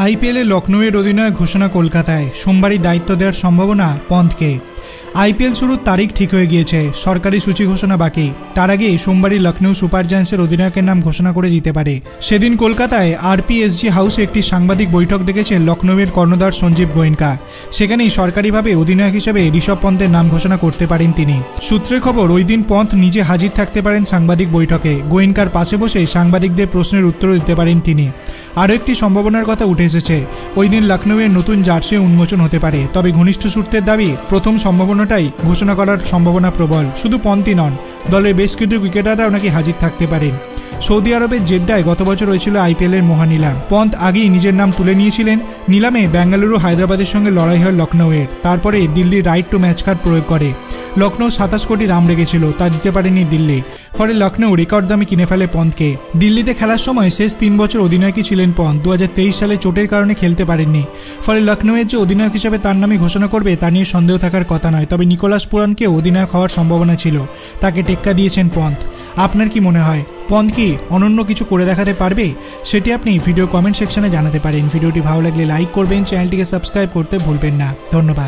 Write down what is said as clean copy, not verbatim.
আইপিএলে লখনৌয়ের অধিনায়ক ঘোষণা কলকাতায়, সোমবারই দায়িত্ব দেওয়ার সম্ভাবনা পন্থকে। আইপিএল শুরুর তারিখ ঠিক হয়ে গিয়েছে, সরকারি সূচি ঘোষণা বাকি। তার আগে সোমবারই লখনৌ সুপার জায়ান্টসের অধিনায়কের নাম ঘোষণা করে দিতে পারে। সেদিন কলকাতায় আরপিএসজি হাউসে একটি সাংবাদিক বৈঠক ডেকেছেন লখনৌয়ের কর্ণধার সঞ্জীব গোয়েঙ্কা। সেখানেই সরকারিভাবে অধিনায়ক হিসেবে ঋষভ পন্থের নাম ঘোষণা করতে পারেন তিনি। সূত্রের খবর, ওই দিন পন্থ নিজে হাজির থাকতে পারেন সাংবাদিক বৈঠকে। গোয়েঙ্কার পাশে বসে সাংবাদিকদের প্রশ্নের উত্তরও দিতে পারেন তিনি। আরও একটি সম্ভাবনার কথা উঠে এসেছে, ওই দিন লখনৌয়ের নতুন জার্সি উন্মোচন হতে পারে। তবে ঘনিষ্ঠ সূত্রের দাবি, প্রথম সম্ভাবনাটাই ঘোষণা করার সম্ভাবনা প্রবল। শুধু পন্থই নন, দলের বেশ কিছু ক্রিকেটাররাও নাকি হাজির থাকতে পারেন। সৌদি আরবের জেড্ডায় গত বছর হয়েছিল আইপিএলের মহানিলাম। পন্থ আগেই নিজের নাম তুলে নিয়েছিলেন। নিলামে বেঙ্গালুরু হায়দ্রাবাদের সঙ্গে লড়াই হয় লখনৌয়ের। তারপরে Delhi right two match card প্রয়োগ করে। লখনৌ 27 কোটি দাম রেখেছিল, তা দিতে পারেনি দিল্লি। ফলে লখনৌ রেকর্ড দামে কিনে ফেলে পন্থকে। দিল্লিতে খেলার সময় শেষ 3 বছর অধিনায়কই ছিলেন পন্থ। 2023 সালে চোটের কারণে খেলতে পারেননি। ফলে লখনৌয়ের যে অধিনায়ক হিসেবে তার নামই ঘোষণা করবে তা নিয়ে সন্দেহ থাকার কথা নয়। তবে নিকোলাস পুরানকেও অধিনায়ক হওয়ার সম্ভাবনা ছিল, তাকে টেক্কা দিয়েছেন পন্থ। আপনার কি মনে হয়, পন্থ কি অনন্য কিছু করে দেখাতে পারবে? সেটি আপনি ভিডিও কমেন্ট সেকশনে জানাতে পারেন। ভিডিওটি ভালো লাগলে লাইক করবেন, চ্যানেলটিকে সাবস্ক্রাইব করতে ভুলবেন না। ধন্যবাদ।